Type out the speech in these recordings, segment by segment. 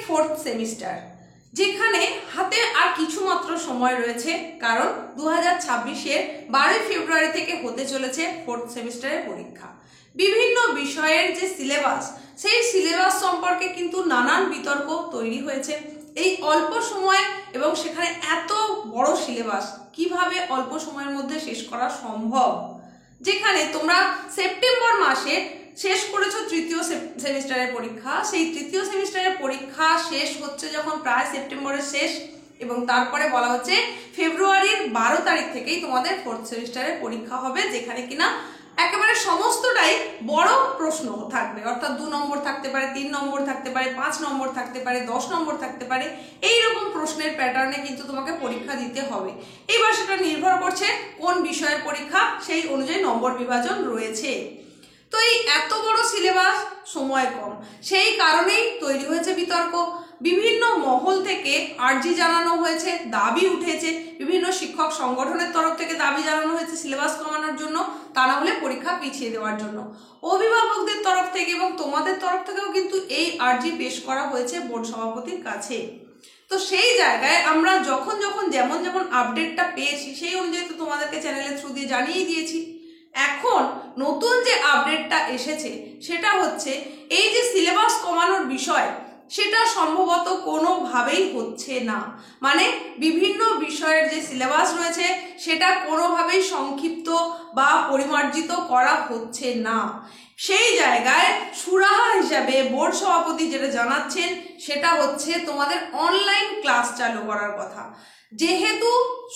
Fourth semester, যেখানে হাতে আর কিছু মাত্র সময় রয়েছে, কারণ 2026-এর 12 ফেব্রুয়ারি থেকে হতে চলেছে ফোর্থ সেমিস্টারের পরীক্ষা। বিভিন্ন বিষয়ের যে সিলেবাস, সেই সিলেবাস সম্পর্কে কিন্তু নানান বিতর্ক তৈরি হয়েছে। এই অল্প সময় এবং সেখানে এত বড় সিলেবাস কিভাবে অল্প সময়ের মধ্যে শেষ করা সম্ভব, যেখানে তোমরা সেপ্টেম্বর মাসে শেষ করেছো তৃতীয় সেমিস্টারের পরীক্ষা, সেই তৃতীয় সেমিস্টারের পরীক্ষা শেষ হচ্ছে যখন প্রায় সেপ্টেম্বরের শেষ, এবং তারপরে বলা হচ্ছে ফেব্রুয়ারির 12 তারিখ থেকেই তোমাদের ফোর্থ সেমিস্টারের পরীক্ষা হবে, যেখানে কিনা একেবারে সমস্তটাই বড় প্রশ্ন থাকবে, অর্থাৎ 2 নম্বর থাকতে পারে, 3 নম্বর থাকতে পারে, 5 নম্বর থাকতে পারে, 10 নম্বর থাকতে পারে, এইরকম প্রশ্নের প্যাটার্নে কিন্তু তোমাকে পরীক্ষা দিতে হবে। এবার সেটা নির্ভর করছে কোন বিষয়ের পরীক্ষা, সেই অনুযায়ী নম্বর বিভাজন রয়েছে। তো এই এত বড় সিলেবাস, সময় কম, সেই কারণেই তৈরি হয়েছে বিতর্ক। বিভিন্ন মহল থেকে আর্জি জানানো হয়েছে, দাবি উঠেছে, বিভিন্ন শিক্ষক সংগঠনের তরফ থেকে দাবি জানানো হয়েছে সিলেবাস কমানোর জন্য, তা না হলে পরীক্ষা পিছিয়ে দেওয়ার জন্য। অভিভাবকদের তরফ থেকে এবং তোমাদের তরফ থেকেও কিন্তু এই আর্জি পেশ করা হয়েছে বোর্ড সভাপতির কাছে। তো সেই জায়গায় আমরা যখন যেমন আপডেটটা পেয়েছি, সেই অনুযায়ী তো তোমাদেরকে চ্যানেলের থ্রু দিয়ে জানিয়ে দিয়েছি। এখন নতুন যে আপডেটটা এসেছে সেটা হচ্ছে এই যে সিলেবাস কমানোর বিষয়, সেটা সম্ভবত কোনোভাবেই হচ্ছে না। মানে বিভিন্ন বিষয়ের যে সিলেবাস রয়েছে সেটা কোনোভাবেই সংক্ষিপ্ত বা পরিমার্জিত করা হচ্ছে না। সেই জায়গায় সুরাহা হিসাবে বোর্ড সভাপতি যেটা জানাচ্ছেন সেটা হচ্ছে তোমাদের অনলাইন ক্লাস চালু করার কথা। যেহেতু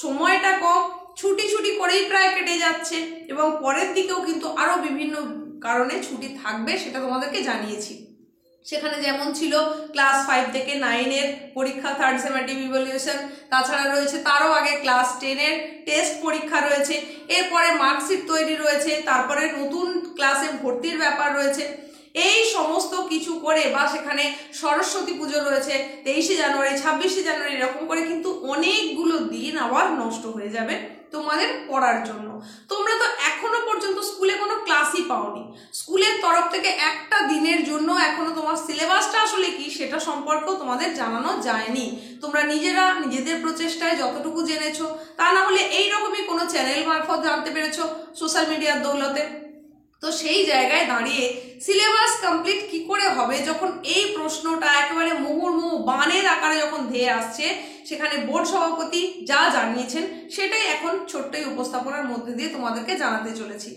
সময়টা কম, ছুটি করেই প্রায় কেটে যাচ্ছে, এবং পরের দিকেও কিন্তু আরো বিভিন্ন কারণে ছুটি থাকবে, সেটা তোমাদেরকে জানিয়েছি। সেখানে যেমন ছিল ক্লাস 5 থেকে 9-এর পরীক্ষা, থার্ড সেমেটিভ ইভ্যালুয়েশন, তাছাড়া রয়েছে তারও আগে ক্লাস 10-এর টেস্ট পরীক্ষা রয়েছে, এরপরে মার্কশিট তৈরি রয়েছে, তারপরে নতুন ক্লাসে ভর্তির ব্যাপার রয়েছে। এই সমস্ত কিছু করে, বা সেখানে সরস্বতী পুজো রয়েছে 23শে জানুয়ারি, 26শে জানুয়ারি, এরকম করে কিন্তু অনেকগুলো দিন আবার নষ্ট হয়ে যাবে তোমাদের পড়ার জন্য। তোমরা তো এখনো পর্যন্ত স্কুলে কোনো ক্লাসই পাওনি, স্কুলের তরফ থেকে একটা দিনের জন্য এখনো তোমার সিলেবাসটা আসলে কি সেটা সম্পর্কেও তোমাদের জানানো যায়নি। তোমরা নিজেদের প্রচেষ্টায় যতটুকু জেনেছো, তা না হলে এইরকমই কোনো চ্যানেল মারফত জানতে পেরেছো সোশ্যাল মিডিয়ার দৌলতে। তো সেই জায়গায় দাঁড়িয়ে সিলেবাস কমপ্লিট কি করে হবে, যখন এই প্রশ্নটা একেবারে মুহুর্মুহু বানের আকারে যখন ধেয়ে আসছে, সেখানে বোর্ড সভাপতি যা জানিয়েছেন সেটাই এখন ছোট্টই উপস্থাপনার মধ্যে দিয়ে তোমাদেরকে জানাতে চলেছি।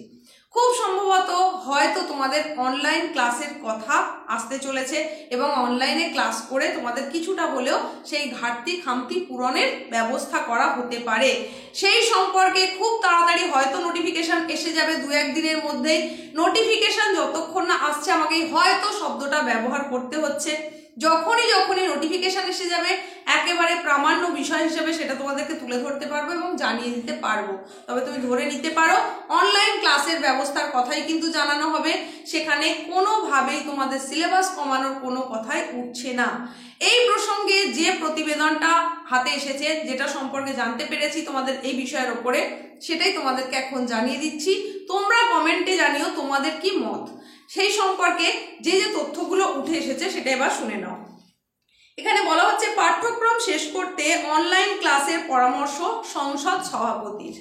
খুব সম্ভবত হয়তো তোমাদের অনলাইন ক্লাসের কথা আসতে চলেছে, এবং অনলাইনে ক্লাস করে তোমাদের কিছুটা হলেও সেই ঘাটতি খামতি পূরণের ব্যবস্থা করা হতে পারে। সেই সম্পর্কে খুব তাড়াতাড়ি হয়তো নোটিফিকেশন এসে যাবে, 2-1 দিনের মধ্যেই। নোটিফিকেশন যতক্ষণ না আসছে, আমাকে হয়তো শব্দটা ব্যবহার করতে হচ্ছে, যখনই নোটিফিকেশন এসে যাবে একেবারে প্রামাণ্য বিষয় হিসেবে সেটা তোমাদেরকে তুলে ধরতে পারবো এবং জানিয়ে দিতে পারবো। তবে তুমি ধরে নিতে পারো অনলাইন ক্লাসের ব্যবস্থার কথাই কিন্তু জানানো হবে, সেখানে কোনোভাবেই তোমাদের সিলেবাস কমানোর কোনো কথাই উঠছে না। এই প্রসঙ্গে যে প্রতিবেদনটা হাতে এসেছে, যেটা সম্পর্কে জানতে পেরেছি তোমাদের এই বিষয়ের ওপরে, সেটাই তোমাদেরকে এখন জানিয়ে দিচ্ছি। তোমরা কমেন্টে জানিও তোমাদের কি মত সেই সম্পর্কে। যে তথ্যগুলো উঠে এসেছে সেটা এবার শুনে নাও। এখানে বলা হচ্ছে পাঠ্যক্রম শেষ করতে অনলাইন ক্লাসের পরামর্শ সংসদ সভাপতির।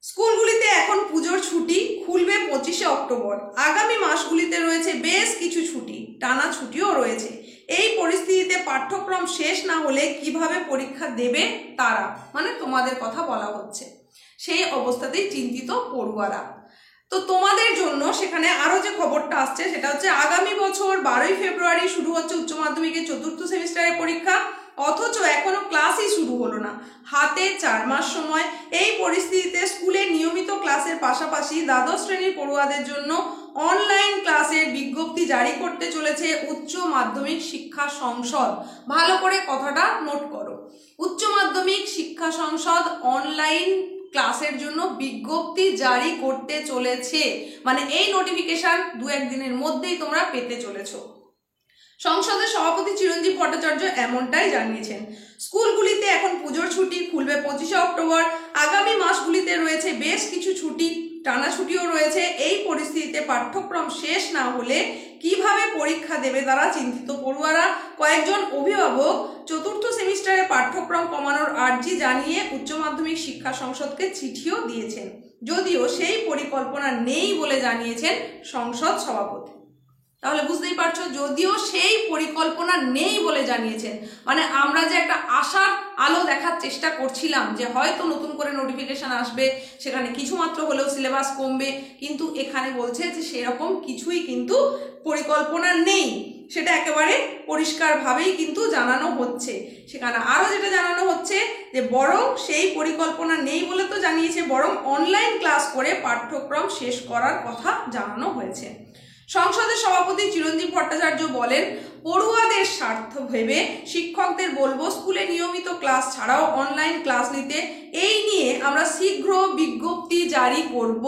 স্কুলগুলিতে এখন পুজোর ছুটি, খুলবে 25শে অক্টোবর। আগামী মাসগুলিতে রয়েছে বেশ কিছু ছুটি, টানা ছুটিও রয়েছে। এই পরিস্থিতিতে পাঠ্যক্রম শেষ না হলে কিভাবে পরীক্ষা দেবে তারা, মানে তোমাদের কথা বলা হচ্ছে। সেই অবস্থাতেই চিন্তিত পড়ুয়ারা। তো তোমাদের জন্য সেখানে আরো যে খবরটা আসছে সেটা হচ্ছে আগামী বছর 12 ফেব্রুয়ারি শুরু হচ্ছে উচ্চ মাধ্যমিকের 4র্থ সেমিস্টারের পরীক্ষা, অথচ এখনো ক্লাসই শুরু হলো না, হাতে 4 মাস সময়। এই পরিস্থিতিতে স্কুলের নিয়মিত ক্লাসের পাশাপাশি দ্বাদশ শ্রেণীর পড়ুয়াদের জন্য অনলাইন ক্লাসের বিজ্ঞপ্তি জারি করতে চলেছে উচ্চ মাধ্যমিক শিক্ষা সংসদ। ভালো করে কথাটা নোট করো, উচ্চ মাধ্যমিক শিক্ষা সংসদ অনলাইন ক্লাসের জন্য বিজ্ঞপ্তি জারি করতে চলেছে, মানে এই নোটিফিকেশন 2-1 দিনের মধ্যেই তোমরা পেতে চলেছো। সংসদের সভাপতি চিরঞ্জীব ভট্টাচার্য এমনটাই জানিয়েছেন। স্কুলগুলিতে এখন পুজোর ছুটি, খুলবে 25শে অক্টোবর। আগামী মাসগুলিতে রয়েছে বেশ কিছু ছুটি, টানা ছুটিও রয়েছে। এই পরিস্থিতিতে পাঠ্যক্রম শেষ না হলে কিভাবে পরীক্ষা দেবে তারা চিন্তিত পড়ুয়ারা। কয়েকজন অভিভাবক চতুর্থ সেমিস্টারে পাঠ্যক্রম কমানোর আর্জি জানিয়ে উচ্চ মাধ্যমিক শিক্ষা সংসদকে চিঠিও দিয়েছেন, যদিও সেই পরিকল্পনা নেই বলে জানিয়েছেন সংসদ সভাপতি। তাহলে বুঝতেই পারছো, যদিও সেই পরিকল্পনা নেই বলে জানিয়েছেন, মানে আমরা যে একটা আশার আলো দেখার চেষ্টা করছিলাম যে হয়তো নতুন করে নোটিফিকেশন আসবে, সেখানে কিছুমাত্র হলেও সিলেবাস কমবে, কিন্তু এখানে বলছে যে সেরকম কিছুই কিন্তু পরিকল্পনা নেই। সেটা একেবারে পরিষ্কারভাবেই কিন্তু জানানো হচ্ছে। সেখানে আরও যেটা জানানো হচ্ছে যে বরং সেই পরিকল্পনা নেই বলে তো জানিয়েছে, বরং অনলাইন ক্লাস করে পাঠ্যক্রম শেষ করার কথা জানানো হয়েছে। সংসদের সভাপতি চিরঞ্জীব ভট্টাচার্য বলেন, পড়ুয়াদের স্বার্থ ভেবে শিক্ষকদের বলবো স্কুলে নিয়মিত ক্লাস ছাড়াও অনলাইন ক্লাস নিতে। এই নিয়ে আমরা শীঘ্র বিজ্ঞপ্তি জারি করব।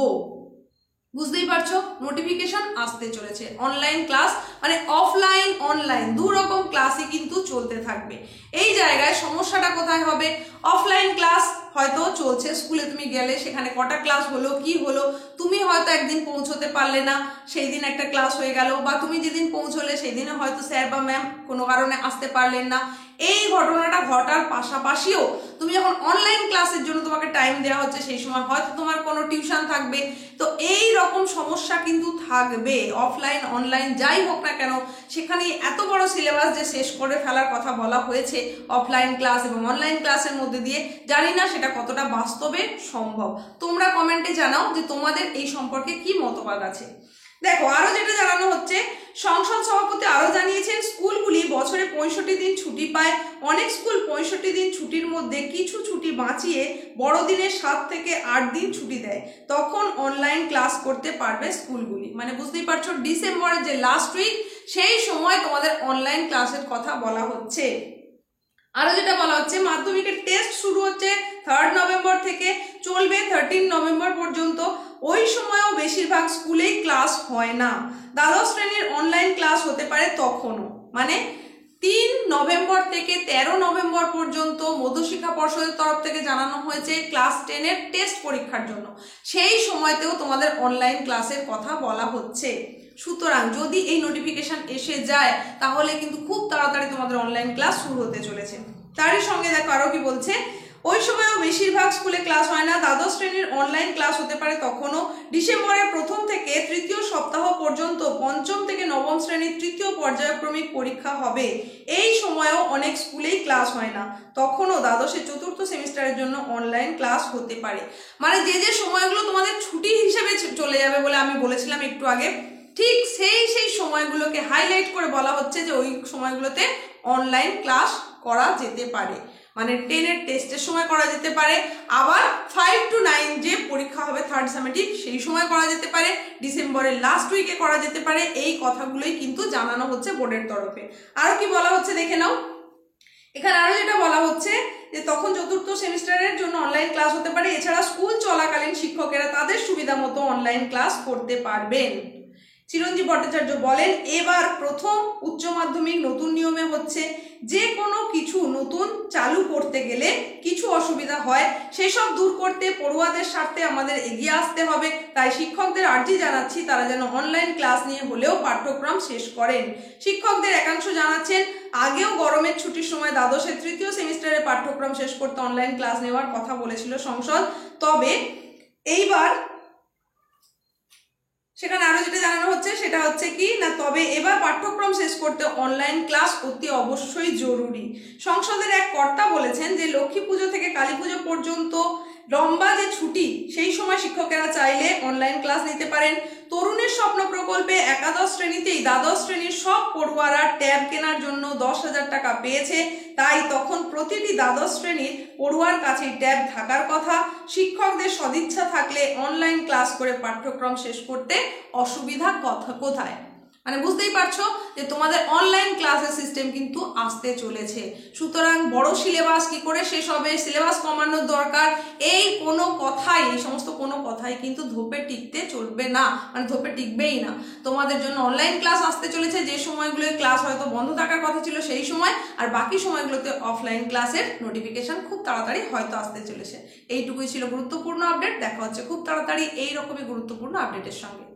বুঝতেই পারছো, নোটিফিকেশন আসতে চলেছে। অনলাইন ক্লাস মানে অফলাইন অনলাইন দু রকম ক্লাসই কিন্তু চলতে থাকবে। এই জায়গায় সমস্যাটা কোথায় হবে? অফলাইন ক্লাস হয়তো চলছে, স্কুলে তুমি গেলে সেখানে কটা ক্লাস হলো কি হলো, তুমি হয়তো একদিন পৌঁছতে পারলে না, সেই দিন একটা ক্লাস হয়ে গেল, বা তুমি যেদিন পৌঁছলে সেই দিনে হয়তো স্যার বা ম্যাম কোনো কারণে আসতে পারলেন না। এই ঘটনাটা ঘটার পাশাপাশিও তুমি যখন অনলাইন ক্লাসের জন্য তোমাকে টাইম দেওয়া হচ্ছে, সেই সময় হয়তো তোমার কোনো টিউশন থাকবে। তো এই রকম সমস্যা কিন্তু থাকবে। অফলাইন অনলাইন যাই হোক না কেন, সেখানে এত বড় সিলেবাস যে শেষ করে ফেলার কথা বলা হয়েছে অফলাইন ক্লাস এবং অনলাইন ক্লাসের মধ্যে দিয়ে, জানি না সেটা কতটা বাস্তবে সম্ভব। তোমরা কমেন্টে জানাও যে তোমাদের এই সম্পর্কে কি মতবাদ আছে। দেখো আরো যেটা জানানো হচ্ছে, সংসদ সভাপতি আরো জানিয়েছেন স্কুলগুলি বছরে 65 দিন ছুটি পায়। অনেক স্কুল 65 দিন ছুটির মধ্যে কিছু ছুটি বাঁচিয়ে বড়দিনের 7 থেকে 8 দিন ছুটি দেয়, তখন অনলাইন ক্লাস করতে পারবে স্কুলগুলি। মানে বুঝতেই পারছো, ডিসেম্বরের যে লাস্ট উইক সেই সময় তোমাদের অনলাইন ক্লাসের কথা বলা হচ্ছে। আরো যেটা বলা হচ্ছে, মাধ্যমিকের টেস্ট শুরু হচ্ছে 3 নভেম্বর থেকে, চলবে 13 নভেম্বর পর্যন্ত। ওই সময়ও বেশিরভাগ স্কুলেই ক্লাস হয় না। দ্বাদশ শ্রেণীর অনলাইন ক্লাস হতে পারে তখনও, মানে 3 নভেম্বর থেকে 13 নভেম্বর পর্যন্ত মধ্যশিক্ষা পর্ষদের তরফ থেকে জানানো হয়েছে ক্লাস 10-এর টেস্ট পরীক্ষার জন্য। সেই সময়তেও তোমাদের অনলাইন ক্লাসের কথা বলা হচ্ছে। সুতরাং যদি এই নোটিফিকেশন এসে যায় তাহলে কিন্তু খুব তাড়াতাড়ি তোমাদের অনলাইন ক্লাস শুরু হতে চলেছে। তারই সঙ্গে দেখো আরো কি বলছে, ওই সময়ও বেশিরভাগ স্কুলে ক্লাস হয় না। দ্বাদশ শ্রেণীর অনলাইন ক্লাস হতে পারে তখনও। ডিসেম্বরের প্রথম থেকে তৃতীয় সপ্তাহ পর্যন্ত পঞ্চম থেকে নবম শ্রেণীর তৃতীয় পর্যায়ক্রমিক পরীক্ষা হবে। এই সময়ও অনেক স্কুলেই ক্লাস হয় না, তখনও দ্বাদশের চতুর্থ সেমিস্টারের জন্য অনলাইন ক্লাস হতে পারে। মানে যে যে সময়গুলো তোমাদের ছুটি হিসেবে চলে যাবে বলে আমি বলেছিলাম একটু আগে, ঠিক সেই সময়গুলোকে হাইলাইট করে বলা হচ্ছে যে ওই সময়গুলোতে অনলাইন ক্লাস করা যেতে পারে। মানে 10-এর টেস্টের সময় করা যেতে পারে, আবার 5 to 9 যে পরীক্ষা হবে থার্ড সামেটিভ সেই সময় করা যেতে পারে, ডিসেম্বরের লাস্ট উইকে করা যেতে পারে। এই কথাগুলোই কিন্তু জানানো হচ্ছে বোর্ডের তরফে। আর কি বলা হচ্ছে দেখে নাও। এখানে আরো যেটা বলা হচ্ছে যে তখন চতুর্থ সেমিস্টারের জন্য অনলাইন ক্লাস হতে পারে। এছাড়া স্কুল চলাকালীন শিক্ষকেরা তাদের সুবিধা মতো অনলাইন ক্লাস করতে পারবেন। চিরঞ্জীব ভট্টাচার্য বলেন, এবার প্রথম উচ্চ মাধ্যমিক নতুন নিয়মে হচ্ছে। যে কোনো কিছু নতুন চালু করতে গেলে কিছু অসুবিধা হয়, সেসব দূর করতে পড়ুয়াদের স্বার্থে আমাদের এগিয়ে আসতে হবে। তাই শিক্ষকদের আর্জি জানাচ্ছি তারা যেন অনলাইন ক্লাস নিয়ে হলেও পাঠ্যক্রম শেষ করেন। শিক্ষকদের একাংশ জানাচ্ছেন, আগেও গরমের ছুটির সময় দ্বাদশের তৃতীয় সেমিস্টারের পাঠ্যক্রম শেষ করতে অনলাইন ক্লাস নেওয়ার কথা বলেছিল সংসদ। তবে এইবার সেখানে আরো যেটা জানানো হচ্ছে সেটা হচ্ছে কি না, তবে এবার পাঠ্যক্রম শেষ করতে অনলাইন ক্লাস অতি অবশ্যই জরুরি। সংসদের এক কর্তা বলেছেন যে লক্ষ্মী পুজো থেকে কালী পুজো পর্যন্ত লম্বা যে ছুটি, সেই সময় শিক্ষকেরা চাইলে অনলাইন ক্লাস নিতে পারেন। তরুণের স্বপ্ন প্রকল্পে একাদশ শ্রেণীতেই দ্বাদশ শ্রেণীর সব পড়ুয়ারা ট্যাব কেনার জন্য 10,000 টাকা পেয়েছে। তাই তখন প্রতিটি দ্বাদশ শ্রেণীর পড়ুয়ার কাছেই ট্যাব থাকার কথা। শিক্ষকদের সদিচ্ছা থাকলে অনলাইন ক্লাস করে পাঠ্যক্রম শেষ করতে অসুবিধা কোথায়? মানে বুঝতেই পারছো যে তোমাদের অনলাইন ক্লাসের সিস্টেম কিন্তু আসতে চলেছে। সুতরাং বড় সিলেবাস কি করে শেষ হবে, সিলেবাস কমানোর দরকার, এই সমস্ত কোনো কথাই কিন্তু ধোপে টিকতে চলবে না, মানে ধোপে টিকবেই না। তোমাদের জন্য অনলাইন ক্লাস আসতে চলেছে, যে সময়গুলোয় ক্লাস হয়তো বন্ধ থাকার কথা ছিল সেই সময়, আর বাকি সময়গুলোতে অফলাইন ক্লাসের নোটিফিকেশন খুব তাড়াতাড়ি হয়তো আসতে চলেছে। এইটুকুই ছিল গুরুত্বপূর্ণ আপডেট। দেখা হচ্ছে খুব তাড়াতাড়ি এইরকমই গুরুত্বপূর্ণ আপডেটের সঙ্গে।